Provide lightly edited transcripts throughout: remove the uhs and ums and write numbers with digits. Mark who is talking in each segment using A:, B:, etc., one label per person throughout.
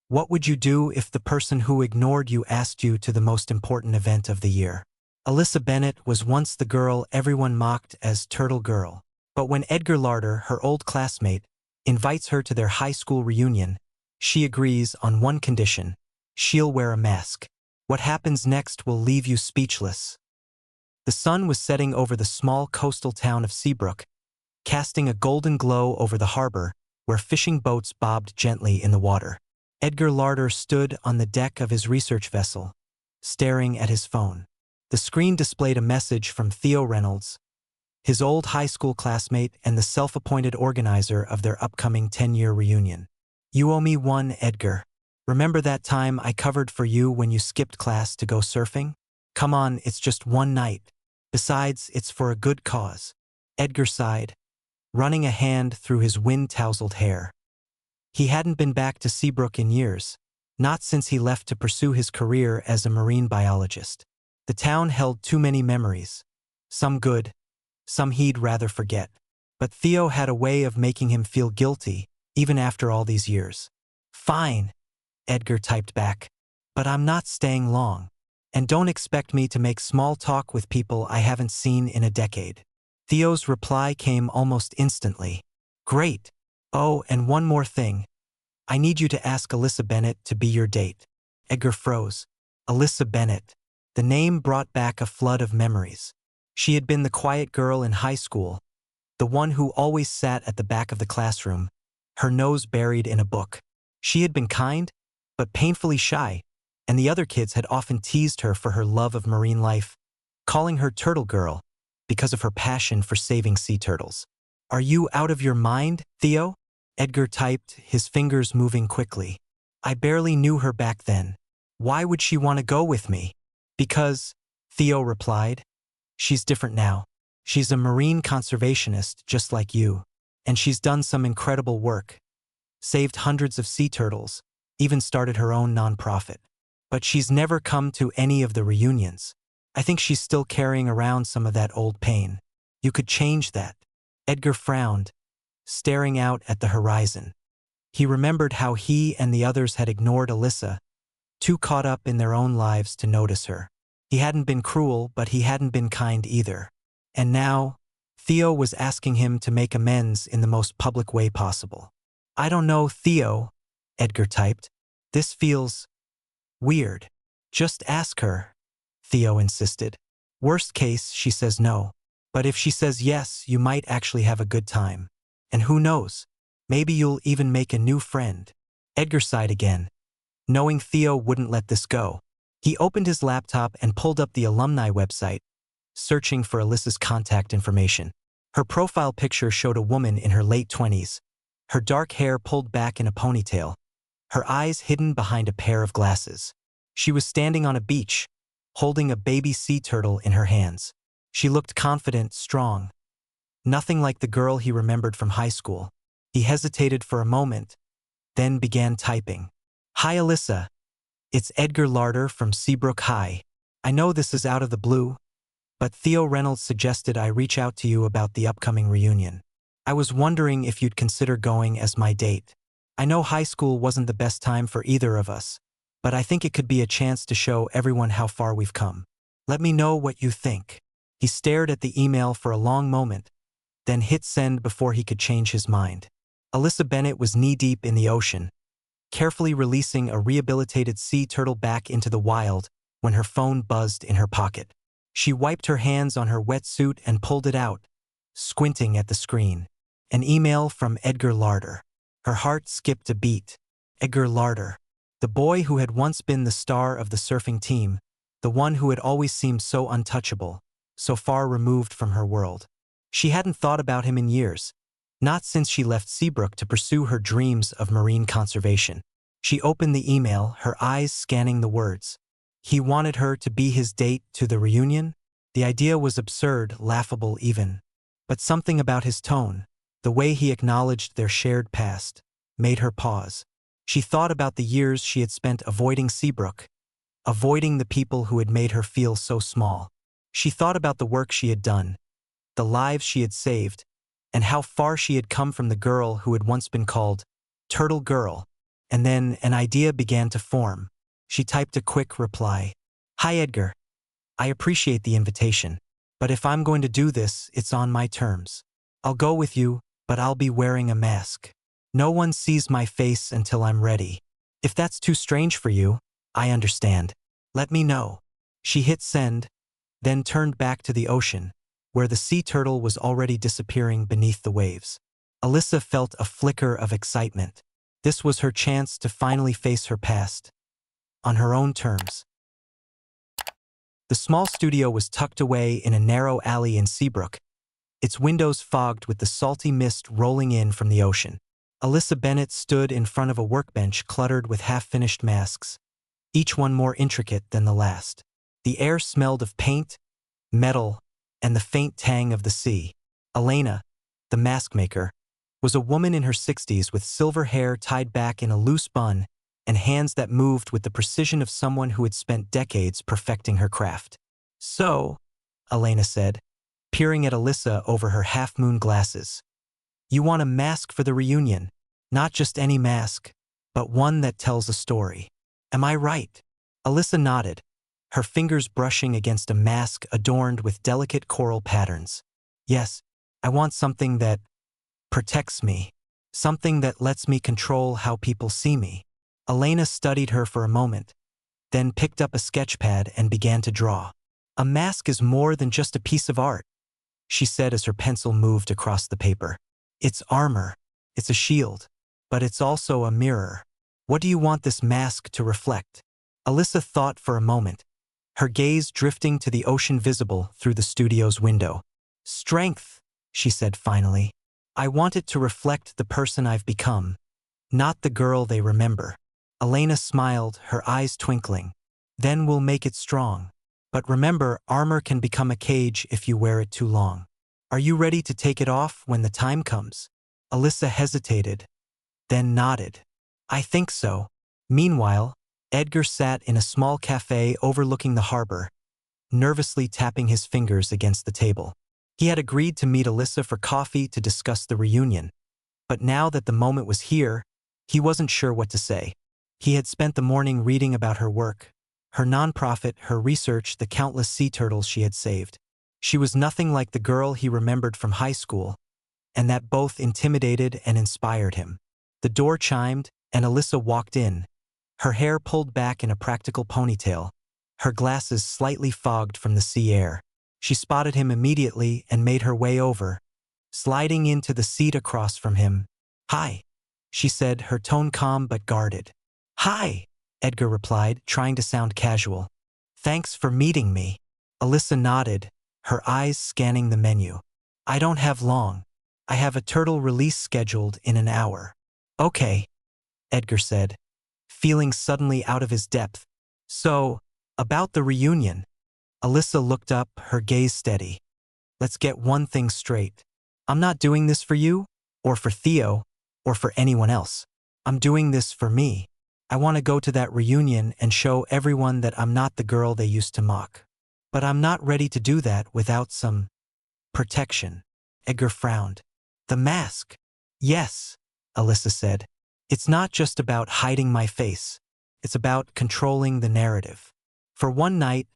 A: What would you do if the person who ignored you asked you to the most important event of the year? Alissa Bennett was once the girl everyone mocked as Turtle Girl. But when Edgar Larter, her old classmate, invites her to their high school reunion, she agrees on one condition: she'll wear a mask. What happens next will leave you speechless. The sun was setting over the small coastal town of Seabrook, casting a golden glow over the harbor, where fishing boats bobbed gently in the water. Edgar Larter stood on the deck of his research vessel, staring at his phone. The screen displayed a message from Theo Reynolds, his old high school classmate and the self-appointed organizer of their upcoming 10-year reunion. "You owe me one, Edgar. Remember that time I covered for you when you skipped class to go surfing? Come on, it's just one night. Besides, it's for a good cause." Edgar sighed, running a hand through his wind-tousled hair. He hadn't been back to Seabrook in years, not since he left to pursue his career as a marine biologist. The town held too many memories, some good, some he'd rather forget. But Theo had a way of making him feel guilty, even after all these years. "Fine," Edgar typed back, "but I'm not staying long. And don't expect me to make small talk with people I haven't seen in a decade." Theo's reply came almost instantly. "Great. Oh, and one more thing. I need you to ask Alissa Bennett to be your date." Edgar froze. Alissa Bennett. The name brought back a flood of memories. She had been the quiet girl in high school, the one who always sat at the back of the classroom, her nose buried in a book. She had been kind, but painfully shy, and the other kids had often teased her for her love of marine life, calling her Turtle Girl because of her passion for saving sea turtles. "Are you out of your mind, Theo?" Edgar typed, his fingers moving quickly. "I barely knew her back then. Why would she want to go with me?" "Because," Theo replied, "she's different now. She's a marine conservationist just like you, and she's done some incredible work, saved hundreds of sea turtles, even started her own nonprofit. But she's never come to any of the reunions. I think she's still carrying around some of that old pain. You could change that." Edgar frowned, staring out at the horizon. He remembered how he and the others had ignored Alissa, too caught up in their own lives to notice her. He hadn't been cruel, but he hadn't been kind either. And now, Theo was asking him to make amends in the most public way possible. "I don't know, Theo," Edgar typed. "This feels weird." "Just ask her," Theo insisted. "Worst case, she says no. But if she says yes, you might actually have a good time. And who knows, maybe you'll even make a new friend." Edgar sighed again, knowing Theo wouldn't let this go. He opened his laptop and pulled up the alumni website, searching for Alissa's contact information. Her profile picture showed a woman in her late 20s, her dark hair pulled back in a ponytail, her eyes hidden behind a pair of glasses. She was standing on a beach, holding a baby sea turtle in her hands. She looked confident, strong. Nothing like the girl he remembered from high school. He hesitated for a moment, then began typing. "Hi Alissa. It's Edgar Larter from Seabrook High. I know this is out of the blue, but Theo Reynolds suggested I reach out to you about the upcoming reunion. I was wondering if you'd consider going as my date. I know high school wasn't the best time for either of us, but I think it could be a chance to show everyone how far we've come. Let me know what you think." He stared at the email for a long moment, then hit send before he could change his mind. Alissa Bennett was knee-deep in the ocean, carefully releasing a rehabilitated sea turtle back into the wild when her phone buzzed in her pocket. She wiped her hands on her wetsuit and pulled it out, squinting at the screen. An email from Edgar Larter. Her heart skipped a beat. Edgar Larter, the boy who had once been the star of the surfing team, the one who had always seemed so untouchable, so far removed from her world. She hadn't thought about him in years, not since she left Seabrook to pursue her dreams of marine conservation. She opened the email, her eyes scanning the words. He wanted her to be his date to the reunion? The idea was absurd, laughable even. But something about his tone, the way he acknowledged their shared past, made her pause. She thought about the years she had spent avoiding Seabrook, avoiding the people who had made her feel so small. She thought about the work she had done, the lives she had saved, and how far she had come from the girl who had once been called Turtle Girl. And then an idea began to form. She typed a quick reply. Hi Edgar. I appreciate the invitation. But if I'm going to do this, it's on my terms. I'll go with you, but I'll be wearing a mask. No one sees my face until I'm ready. If that's too strange for you, I understand. Let me know. She hit send, then turned back to the ocean, where the sea turtle was already disappearing beneath the waves. Alissa felt a flicker of excitement. This was her chance to finally face her past, on her own terms. The small studio was tucked away in a narrow alley in Seabrook, its windows fogged with the salty mist rolling in from the ocean. Alissa Bennett stood in front of a workbench cluttered with half-finished masks, each one more intricate than the last. The air smelled of paint, metal, and the faint tang of the sea. Elena, the mask maker, was a woman in her 60s with silver hair tied back in a loose bun and hands that moved with the precision of someone who had spent decades perfecting her craft. So, Elena said, peering at Alissa over her half-moon glasses, you want a mask for the reunion, not just any mask, but one that tells a story. Am I right? Alissa nodded, her fingers brushing against a mask adorned with delicate coral patterns. Yes, I want something that protects me, something that lets me control how people see me. Elena studied her for a moment, then picked up a sketchpad and began to draw. A mask is more than just a piece of art, she said as her pencil moved across the paper. It's armor, it's a shield, but it's also a mirror. What do you want this mask to reflect? Alissa thought for a moment, her gaze drifting to the ocean visible through the studio's window. Strength, she said finally. I want it to reflect the person I've become, not the girl they remember. Elena smiled, her eyes twinkling. Then we'll make it strong. But remember, armor can become a cage if you wear it too long. Are you ready to take it off when the time comes? Alissa hesitated, then nodded. I think so. Meanwhile, Edgar sat in a small cafe overlooking the harbor, nervously tapping his fingers against the table. He had agreed to meet Alissa for coffee to discuss the reunion, but now that the moment was here, he wasn't sure what to say. He had spent the morning reading about her work, her nonprofit, her research, the countless sea turtles she had saved. She was nothing like the girl he remembered from high school, and that both intimidated and inspired him. The door chimed, and Alissa walked in, her hair pulled back in a practical ponytail, her glasses slightly fogged from the sea air. She spotted him immediately and made her way over, sliding into the seat across from him. Hi, she said, her tone calm but guarded. Hi, Edgar replied, trying to sound casual. Thanks for meeting me. Alissa nodded, her eyes scanning the menu. I don't have long. I have a turtle release scheduled in an hour. Okay, Edgar said, feeling suddenly out of his depth. So, about the reunion. Alissa looked up, her gaze steady. Let's get one thing straight. I'm not doing this for you, or for Theo, or for anyone else. I'm doing this for me. I want to go to that reunion and show everyone that I'm not the girl they used to mock. But I'm not ready to do that without some protection. Edgar frowned. The mask. Yes, Alissa said. It's not just about hiding my face. It's about controlling the narrative. For one night,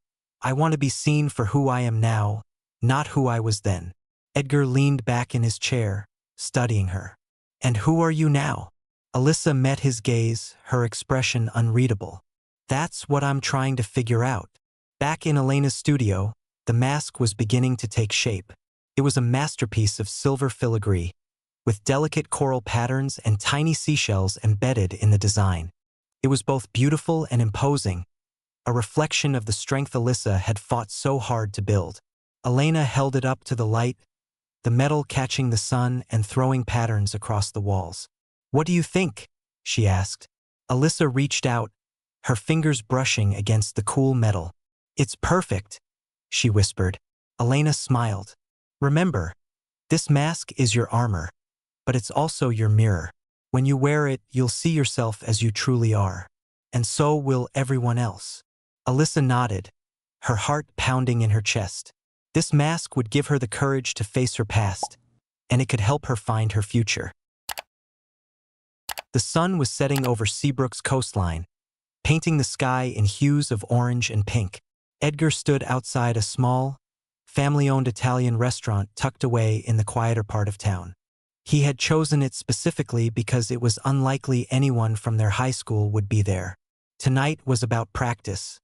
A: I want to be seen for who I am now, not who I was then. Edgar leaned back in his chair, studying her. And who are you now? Alissa met his gaze, her expression unreadable. That's what I'm trying to figure out. Back in Elena's studio, the mask was beginning to take shape. It was a masterpiece of silver filigree, with delicate coral patterns and tiny seashells embedded in the design. It was both beautiful and imposing, a reflection of the strength Alissa had fought so hard to build. Elena held it up to the light, the metal catching the sun and throwing patterns across the walls. What do you think? She asked. Alissa reached out, her fingers brushing against the cool metal. It's perfect, she whispered. Elena smiled. Remember, this mask is your armor, but it's also your mirror. When you wear it, you'll see yourself as you truly are. And so will everyone else. Alissa nodded, her heart pounding in her chest. This mask would give her the courage to face her past, and it could help her find her future. The sun was setting over Seabrook's coastline, painting the sky in hues of orange and pink. Edgar stood outside a small, family-owned Italian restaurant tucked away in the quieter part of town. He had chosen it specifically because it was unlikely anyone from their high school would be there. Tonight was about practice,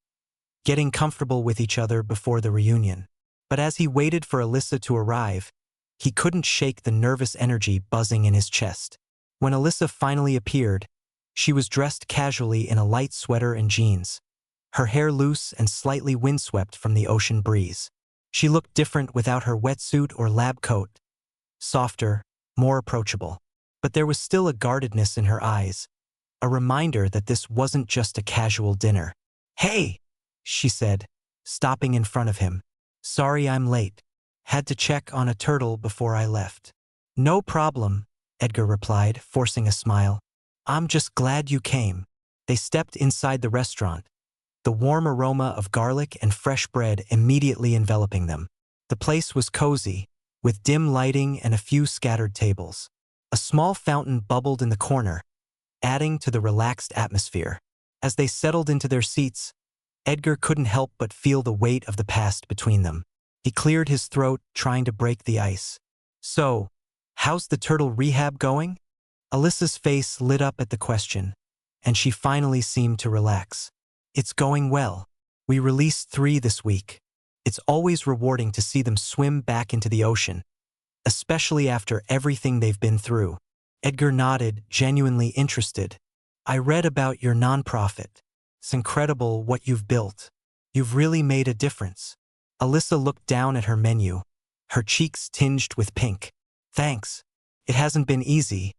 A: getting comfortable with each other before the reunion. But as he waited for Alissa to arrive, he couldn't shake the nervous energy buzzing in his chest. When Alissa finally appeared, she was dressed casually in a light sweater and jeans, her hair loose and slightly windswept from the ocean breeze. She looked different without her wetsuit or lab coat, softer, more approachable. But there was still a guardedness in her eyes, a reminder that this wasn't just a casual dinner. "Hey," she said, stopping in front of him. "Sorry I'm late. Had to check on a turtle before I left." "No problem," Edgar replied, forcing a smile. "I'm just glad you came." They stepped inside the restaurant, the warm aroma of garlic and fresh bread immediately enveloping them. The place was cozy, with dim lighting and a few scattered tables. A small fountain bubbled in the corner, adding to the relaxed atmosphere. As they settled into their seats, Edgar couldn't help but feel the weight of the past between them. He cleared his throat, trying to break the ice. "So, how's the turtle rehab going?" Alissa's face lit up at the question, and she finally seemed to relax. "It's going well. We released 3 this week. It's always rewarding to see them swim back into the ocean, especially after everything they've been through." Edgar nodded, genuinely interested. "I read about your nonprofit. It's incredible what you've built. You've really made a difference." Alissa looked down at her menu, her cheeks tinged with pink. "Thanks. It hasn't been easy,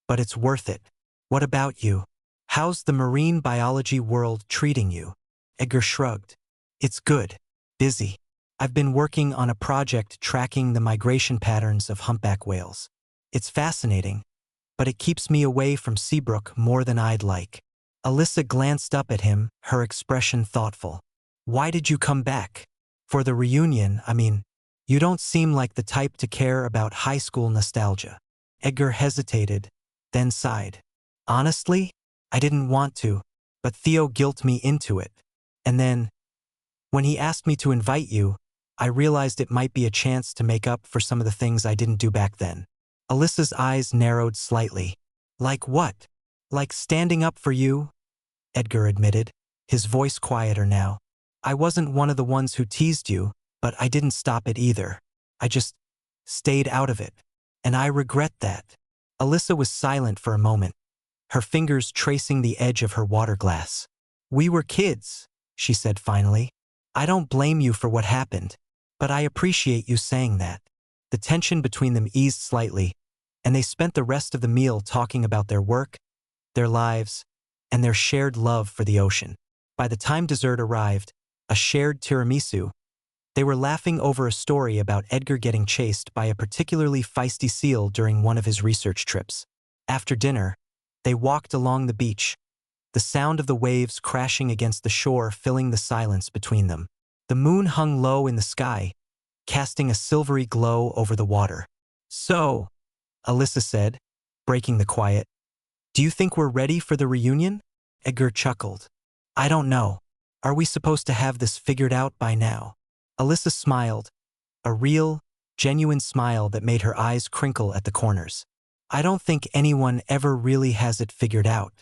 A: but it's worth it. What about you? How's the marine biology world treating you?" Edgar shrugged. "It's good. Busy. I've been working on a project tracking the migration patterns of humpback whales. It's fascinating, but it keeps me away from Seabrook more than I'd like." Alissa glanced up at him, her expression thoughtful. "Why did you come back? For the reunion, I mean. You don't seem like the type to care about high school nostalgia." Edgar hesitated, then sighed. "Honestly, I didn't want to, but Theo guilted me into it. And then, when he asked me to invite you, I realized it might be a chance to make up for some of the things I didn't do back then." Alissa's eyes narrowed slightly. "Like what?" "Like standing up for you," Edgar admitted, his voice quieter now. "I wasn't one of the ones who teased you, but I didn't stop it either. I just stayed out of it. And I regret that." Alissa was silent for a moment, her fingers tracing the edge of her water glass. "We were kids," she said finally. "I don't blame you for what happened, but I appreciate you saying that." The tension between them eased slightly, and they spent the rest of the meal talking about their work, their lives, and their shared love for the ocean. By the time dessert arrived, a shared tiramisu, they were laughing over a story about Edgar getting chased by a particularly feisty seal during one of his research trips. After dinner, they walked along the beach, the sound of the waves crashing against the shore filling the silence between them. The moon hung low in the sky, casting a silvery glow over the water. "So," Alissa said, breaking the quiet, "do you think we're ready for the reunion?" Edgar chuckled. "I don't know. Are we supposed to have this figured out by now?" Alissa smiled, a real, genuine smile that made her eyes crinkle at the corners. "I don't think anyone ever really has it figured out,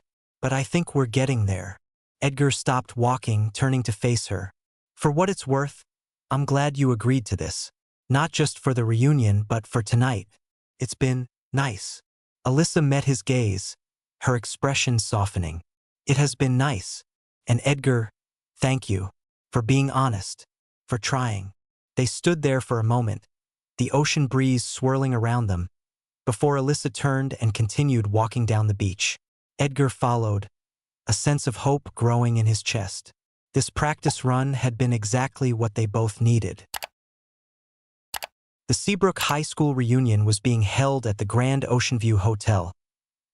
A: but I think we're getting there." Edgar stopped walking, turning to face her. "For what it's worth, I'm glad you agreed to this. Not just for the reunion, but for tonight. It's been nice." Alissa met his gaze, her expression softening. "It has been nice. And Edgar, thank you. For being honest. For trying." They stood there for a moment, the ocean breeze swirling around them, before Alissa turned and continued walking down the beach. Edgar followed, a sense of hope growing in his chest. This practice run had been exactly what they both needed. The Seabrook High School reunion was being held at the Grand Ocean View Hotel,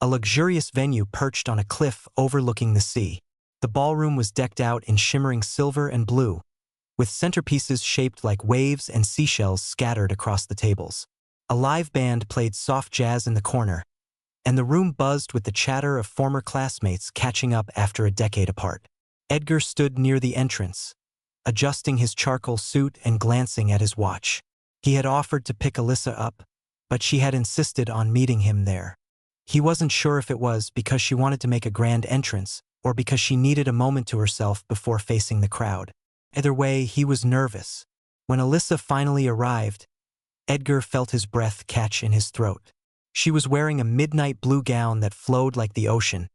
A: a luxurious venue perched on a cliff overlooking the sea. The ballroom was decked out in shimmering silver and blue, with centerpieces shaped like waves and seashells scattered across the tables. A live band played soft jazz in the corner, and the room buzzed with the chatter of former classmates catching up after a decade apart. Edgar stood near the entrance, adjusting his charcoal suit and glancing at his watch. He had offered to pick Alissa up, but she had insisted on meeting him there. He wasn't sure if it was because she wanted to make a grand entrance or because she needed a moment to herself before facing the crowd. Either way, he was nervous. When Alissa finally arrived, Edgar felt his breath catch in his throat. She was wearing a midnight blue gown that flowed like the ocean,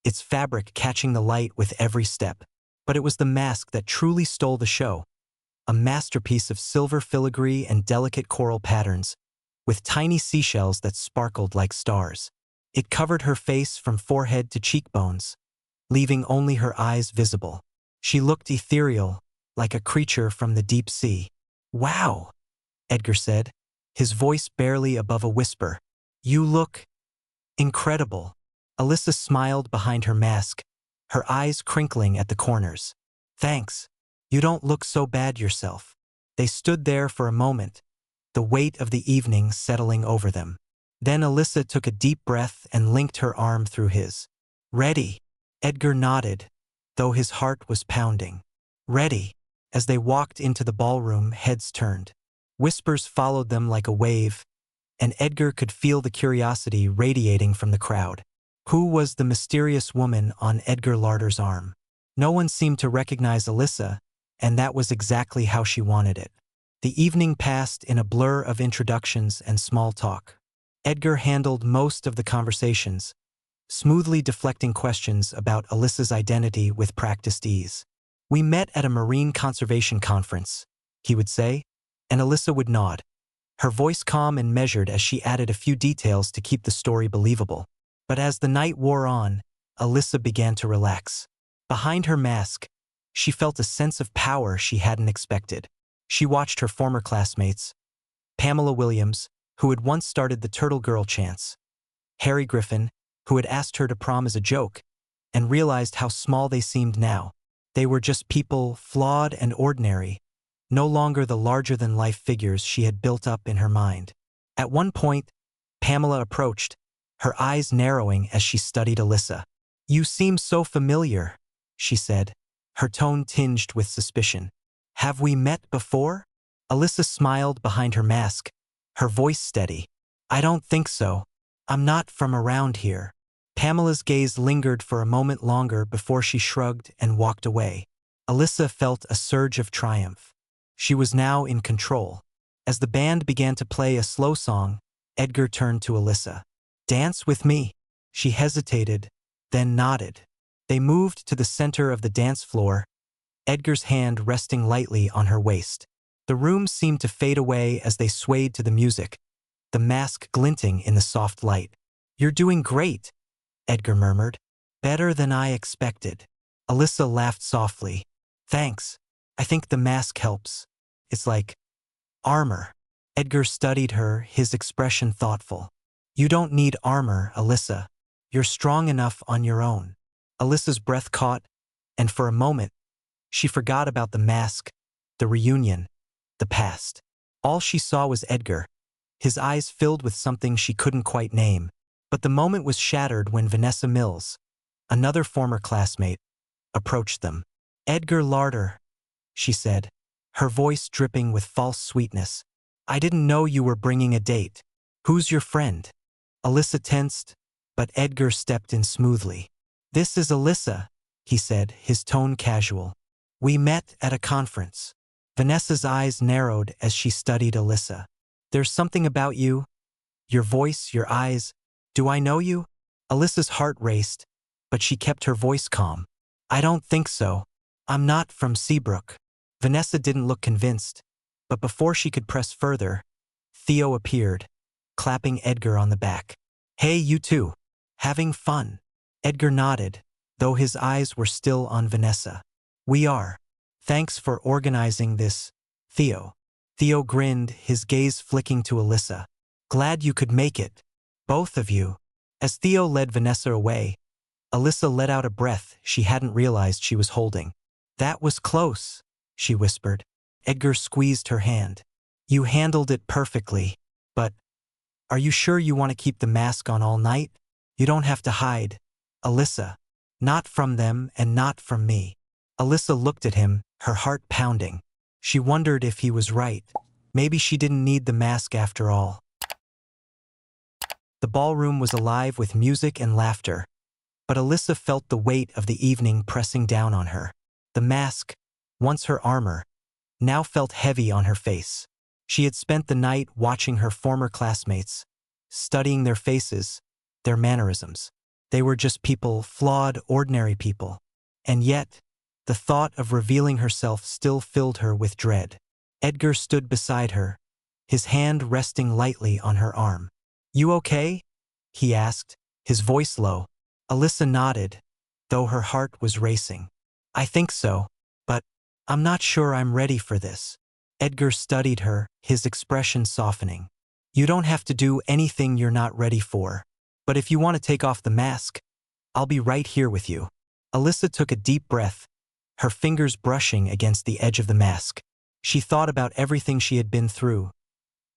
A: its fabric catching the light with every step. But it was the mask that truly stole the show, a masterpiece of silver filigree and delicate coral patterns, with tiny seashells that sparkled like stars. It covered her face from forehead to cheekbones, leaving only her eyes visible. She looked ethereal, like a creature from the deep sea. "Wow," Edgar said, his voice barely above a whisper. "You look incredible." Alissa smiled behind her mask, her eyes crinkling at the corners. "Thanks. You don't look so bad yourself." They stood there for a moment, the weight of the evening settling over them. Then Alissa took a deep breath and linked her arm through his. "Ready?" Edgar nodded, though his heart was pounding. "Ready." As they walked into the ballroom, heads turned. Whispers followed them like a wave, and Edgar could feel the curiosity radiating from the crowd. Who was the mysterious woman on Edgar Larter's arm? No one seemed to recognize Alissa, and that was exactly how she wanted it. The evening passed in a blur of introductions and small talk. Edgar handled most of the conversations, smoothly deflecting questions about Alissa's identity with practiced ease. "We met at a marine conservation conference," he would say, and Alissa would nod, her voice calm and measured as she added a few details to keep the story believable. But as the night wore on, Alissa began to relax. Behind her mask, she felt a sense of power she hadn't expected. She watched her former classmates, Pamela Williams, who had once started the Turtle Girl chants, Harry Griffin, who had asked her to prom as a joke, and realized how small they seemed now. They were just people, flawed and ordinary, no longer the larger-than-life figures she had built up in her mind. At one point, Pamela approached, her eyes narrowing as she studied Alissa. "You seem so familiar," she said, her tone tinged with suspicion. "Have we met before?" Alissa smiled behind her mask, her voice steady. "I don't think so. I'm not from around here." Pamela's gaze lingered for a moment longer before she shrugged and walked away. Alissa felt a surge of triumph. She was now in control. As the band began to play a slow song, Edgar turned to Alissa. "Dance with me." She hesitated, then nodded. They moved to the center of the dance floor, Edgar's hand resting lightly on her waist. The room seemed to fade away as they swayed to the music, the mask glinting in the soft light. "You're doing great," Edgar murmured. "Better than I expected." Alissa laughed softly. "Thanks. I think the mask helps. It's like armor." Edgar studied her, his expression thoughtful. "You don't need armor, Alissa. You're strong enough on your own." Alissa's breath caught, and for a moment, she forgot about the mask, the reunion, the past. All she saw was Edgar, his eyes filled with something she couldn't quite name. But the moment was shattered when Vanessa Mills, another former classmate, approached them. "Edgar Larter," she said, her voice dripping with false sweetness. "I didn't know you were bringing a date. Who's your friend?" Alissa tensed, but Edgar stepped in smoothly. "This is Alissa," he said, his tone casual. "We met at a conference." Vanessa's eyes narrowed as she studied Alissa. "There's something about you, your voice, your eyes. Do I know you?" Alissa's heart raced, but she kept her voice calm. "I don't think so. I'm not from Seabrook." Vanessa didn't look convinced, but before she could press further, Theo appeared, clapping Edgar on the back. "Hey, you two. Having fun?" Edgar nodded, though his eyes were still on Vanessa. "We are. Thanks for organizing this, Theo." Theo grinned, his gaze flicking to Alissa. "Glad you could make it. Both of you." As Theo led Vanessa away, Alissa let out a breath she hadn't realized she was holding. "That was close," she whispered. Edgar squeezed her hand. "You handled it perfectly, but are you sure you want to keep the mask on all night?" You don't have to hide, Alissa. Not from them and not from me. Alissa looked at him, her heart pounding. She wondered if he was right. Maybe she didn't need the mask after all. The ballroom was alive with music and laughter, but Alissa felt the weight of the evening pressing down on her. The mask, once her armor, now felt heavy on her face. She had spent the night watching her former classmates, studying their faces, their mannerisms. They were just people, flawed, ordinary people. And yet, the thought of revealing herself still filled her with dread. Edgar stood beside her, his hand resting lightly on her arm. "You okay?" he asked, his voice low. Alissa nodded, though her heart was racing. "I think so, but I'm not sure I'm ready for this." Edgar studied her, his expression softening. "You don't have to do anything you're not ready for. But if you want to take off the mask, I'll be right here with you." Alissa took a deep breath, her fingers brushing against the edge of the mask. She thought about everything she had been through.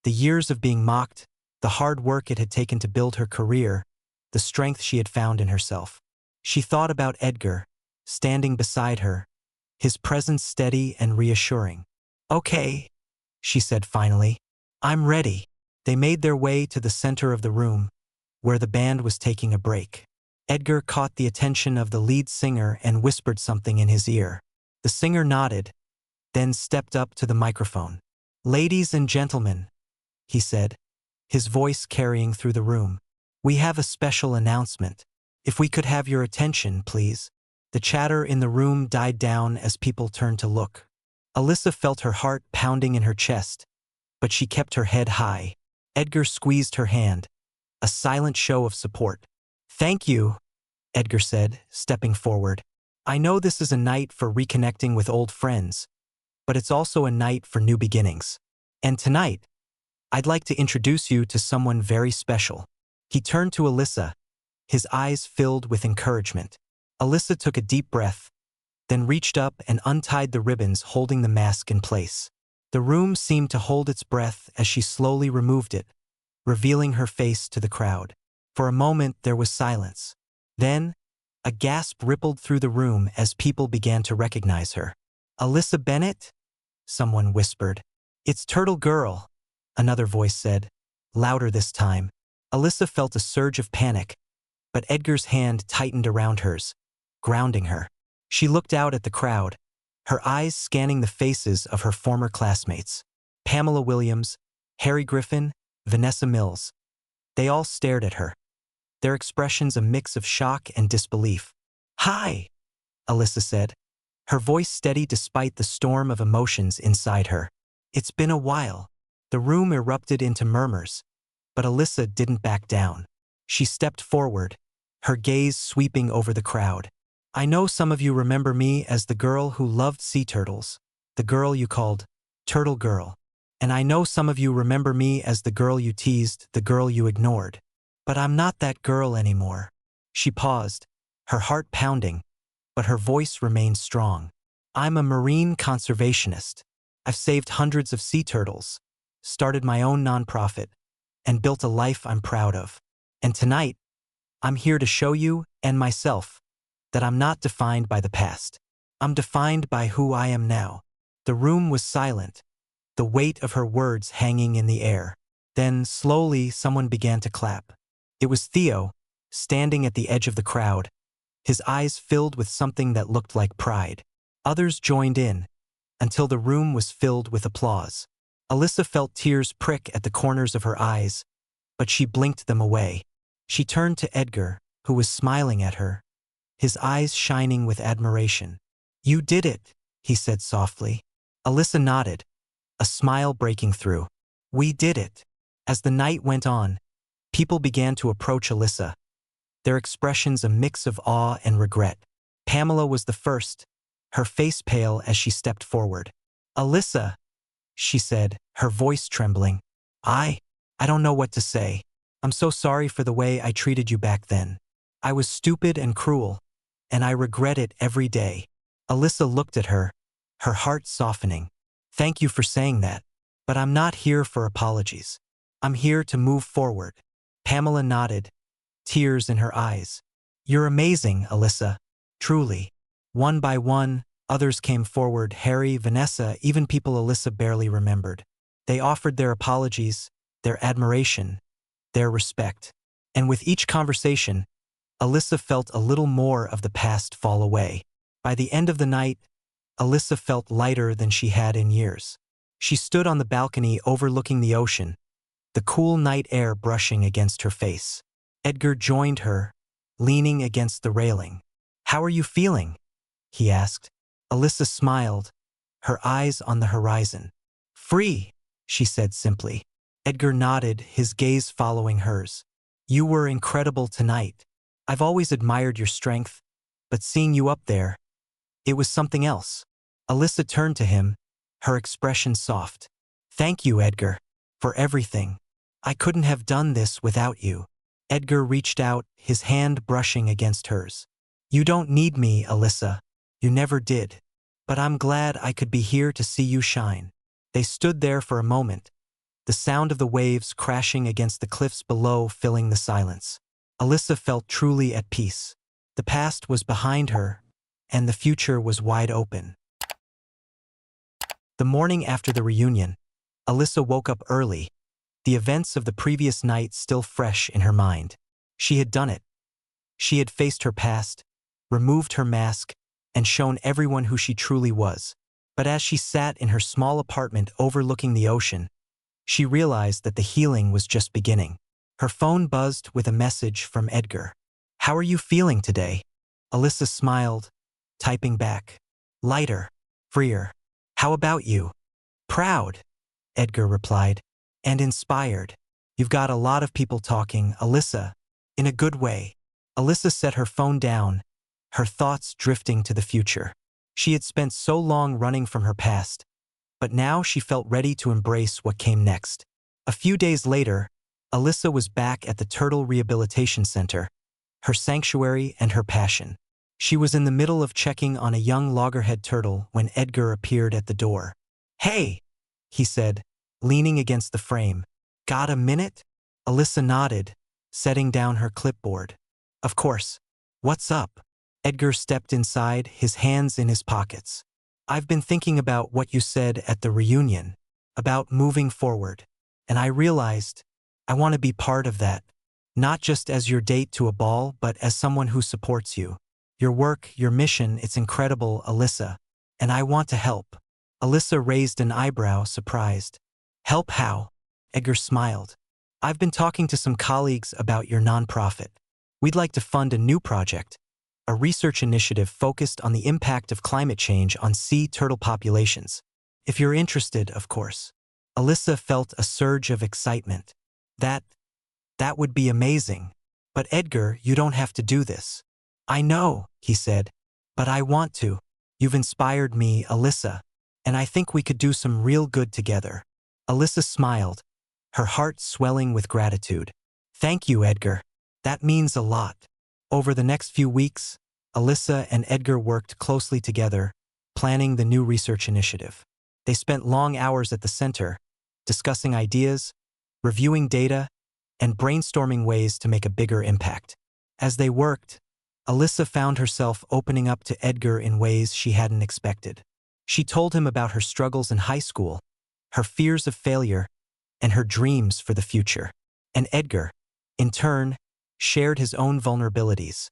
A: The years of being mocked, the hard work it had taken to build her career, the strength she had found in herself. She thought about Edgar, standing beside her, his presence steady and reassuring. "Okay," she said finally. "I'm ready." They made their way to the center of the room, where the band was taking a break. Edgar caught the attention of the lead singer and whispered something in his ear. The singer nodded, then stepped up to the microphone. "Ladies and gentlemen," he said, his voice carrying through the room, "we have a special announcement. If we could have your attention, please." The chatter in the room died down as people turned to look. Alissa felt her heart pounding in her chest, but she kept her head high. Edgar squeezed her hand, a silent show of support. "Thank you," Edgar said, stepping forward. "I know this is a night for reconnecting with old friends, but it's also a night for new beginnings. And tonight, I'd like to introduce you to someone very special." He turned to Alissa, his eyes filled with encouragement. Alissa took a deep breath, then reached up and untied the ribbons holding the mask in place. The room seemed to hold its breath as she slowly removed it, revealing her face to the crowd. For a moment there was silence. Then, a gasp rippled through the room as people began to recognize her. "Alissa Bennett?" someone whispered. "It's Turtle Girl," another voice said, louder this time. Alissa felt a surge of panic, but Edgar's hand tightened around hers, grounding her. She looked out at the crowd, her eyes scanning the faces of her former classmates. Pamela Williams, Harry Griffin, Vanessa Mills. They all stared at her, their expressions a mix of shock and disbelief. "Hi," Alissa said, her voice steady despite the storm of emotions inside her. "It's been a while." The room erupted into murmurs, but Alissa didn't back down. She stepped forward, her gaze sweeping over the crowd. "I know some of you remember me as the girl who loved sea turtles, the girl you called Turtle Girl. And I know some of you remember me as the girl you teased, the girl you ignored. But I'm not that girl anymore." She paused, her heart pounding, but her voice remained strong. "I'm a marine conservationist. I've saved hundreds of sea turtles, started my own nonprofit, and built a life I'm proud of. And tonight, I'm here to show you, and myself, that I'm not defined by the past. I'm defined by who I am now." The room was silent, the weight of her words hanging in the air. Then, slowly, someone began to clap. It was Theo, standing at the edge of the crowd, his eyes filled with something that looked like pride. Others joined in, until the room was filled with applause. Alissa felt tears prick at the corners of her eyes, but she blinked them away. She turned to Edgar, who was smiling at her, his eyes shining with admiration. "You did it," he said softly. Alissa nodded, a smile breaking through. "We did it." As the night went on, people began to approach Alissa, their expressions a mix of awe and regret. Pamela was the first, her face pale as she stepped forward. "Alissa," she said, her voice trembling. I don't know what to say. I'm so sorry for the way I treated you back then. I was stupid and cruel, and I regret it every day." Alissa looked at her, her heart softening. "Thank you for saying that, but I'm not here for apologies. I'm here to move forward." Pamela nodded, tears in her eyes. "You're amazing, Alissa. Truly." One by one, others came forward, Harry, Vanessa, even people Alissa barely remembered. They offered their apologies, their admiration, their respect. And with each conversation, Alissa felt a little more of the past fall away. By the end of the night, Alissa felt lighter than she had in years. She stood on the balcony overlooking the ocean, the cool night air brushing against her face. Edgar joined her, leaning against the railing. "How are you feeling?" he asked. Alissa smiled, her eyes on the horizon. "Free," she said simply. Edgar nodded, his gaze following hers. "You were incredible tonight. I've always admired your strength, but seeing you up there, it was something else." Alissa turned to him, her expression soft. "Thank you, Edgar, for everything. I couldn't have done this without you." Edgar reached out, his hand brushing against hers. "You don't need me, Alissa. You never did. But I'm glad I could be here to see you shine." They stood there for a moment, the sound of the waves crashing against the cliffs below filling the silence. Alissa felt truly at peace. The past was behind her, and the future was wide open. The morning after the reunion, Alissa woke up early, the events of the previous night still fresh in her mind. She had done it. She had faced her past, removed her mask, and shown everyone who she truly was. But as she sat in her small apartment overlooking the ocean, she realized that the healing was just beginning. Her phone buzzed with a message from Edgar. "How are you feeling today?" Alissa smiled, typing back. "Lighter, freer. How about you?" "Proud," Edgar replied, "and inspired. You've got a lot of people talking, Alissa, in a good way." Alissa set her phone down, her thoughts drifting to the future. She had spent so long running from her past, but now she felt ready to embrace what came next. A few days later, Alissa was back at the Turtle Rehabilitation Center, her sanctuary and her passion. She was in the middle of checking on a young loggerhead turtle when Edgar appeared at the door. "Hey," he said, leaning against the frame. "Got a minute?" Alissa nodded, setting down her clipboard. "Of course. What's up?" Edgar stepped inside, his hands in his pockets. "I've been thinking about what you said at the reunion, about moving forward, and I realized I want to be part of that, not just as your date to a ball, but as someone who supports you. Your work, your mission, it's incredible, Alissa, and I want to help." Alissa raised an eyebrow, surprised. "Help how?" Edgar smiled. "I've been talking to some colleagues about your nonprofit. We'd like to fund a new project, a research initiative focused on the impact of climate change on sea turtle populations. If you're interested, of course." Alissa felt a surge of excitement. That would be amazing. "But Edgar, you don't have to do this." "I know," he said, "but I want to. You've inspired me, Alissa, and I think we could do some real good together." Alissa smiled, her heart swelling with gratitude. "Thank you, Edgar. That means a lot." Over the next few weeks, Alissa and Edgar worked closely together, planning the new research initiative. They spent long hours at the center, discussing ideas, reviewing data, and brainstorming ways to make a bigger impact. As they worked, Alissa found herself opening up to Edgar in ways she hadn't expected. She told him about her struggles in high school, her fears of failure, and her dreams for the future. And Edgar, in turn, shared his own vulnerabilities,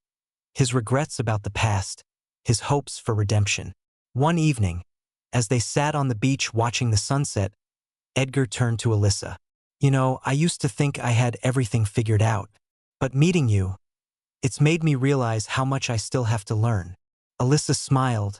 A: his regrets about the past, his hopes for redemption. One evening, as they sat on the beach watching the sunset, Edgar turned to Alissa. "You know, I used to think I had everything figured out, but meeting you, it's made me realize how much I still have to learn." Alissa smiled,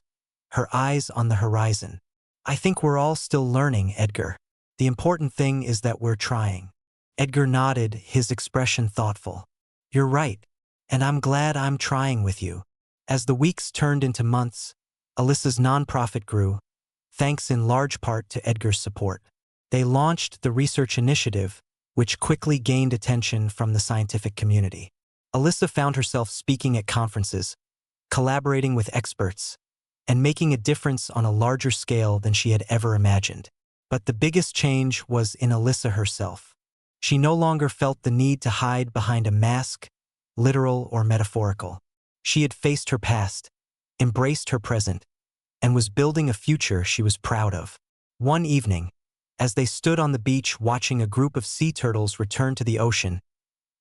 A: her eyes on the horizon. "I think we're all still learning, Edgar. The important thing is that we're trying." Edgar nodded, his expression thoughtful. "You're right, and I'm glad I'm trying with you." As the weeks turned into months, Alissa's nonprofit grew, thanks in large part to Edgar's support. They launched the research initiative, which quickly gained attention from the scientific community. Alissa found herself speaking at conferences, collaborating with experts, and making a difference on a larger scale than she had ever imagined. But the biggest change was in Alissa herself. She no longer felt the need to hide behind a mask literal or metaphorical. She had faced her past, embraced her present, and was building a future she was proud of. One evening, as they stood on the beach watching a group of sea turtles return to the ocean,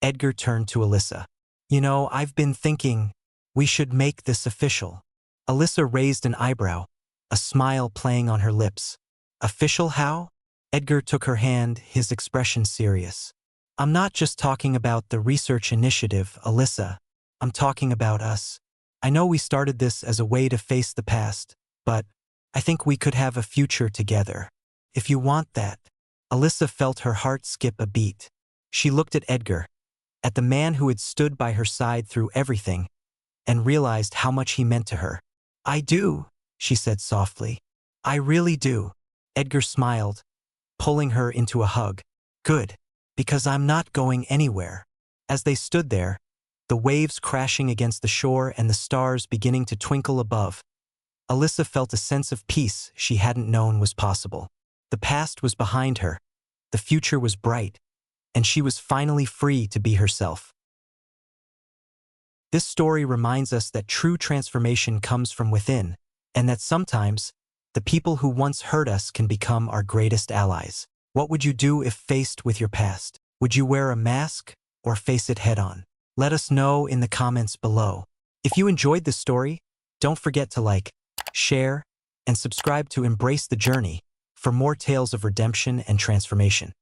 A: Edgar turned to Alissa. "You know, I've been thinking, we should make this official." Alissa raised an eyebrow, a smile playing on her lips. "Official how?" Edgar took her hand, his expression serious. "I'm not just talking about the research initiative, Alissa. I'm talking about us. I know we started this as a way to face the past, but I think we could have a future together. If you want that." Alissa felt her heart skip a beat. She looked at Edgar, at the man who had stood by her side through everything, and realized how much he meant to her. "I do," she said softly. "I really do." Edgar smiled, pulling her into a hug. "Good, because I'm not going anywhere." As they stood there, the waves crashing against the shore and the stars beginning to twinkle above, Alissa felt a sense of peace she hadn't known was possible. The past was behind her, the future was bright, and she was finally free to be herself. This story reminds us that true transformation comes from within, and that sometimes, the people who once hurt us can become our greatest allies. What would you do if faced with your past? Would you wear a mask or face it head-on? Let us know in the comments below. If you enjoyed this story, don't forget to like, share, and subscribe to Embrace the Journey for more tales of redemption and transformation.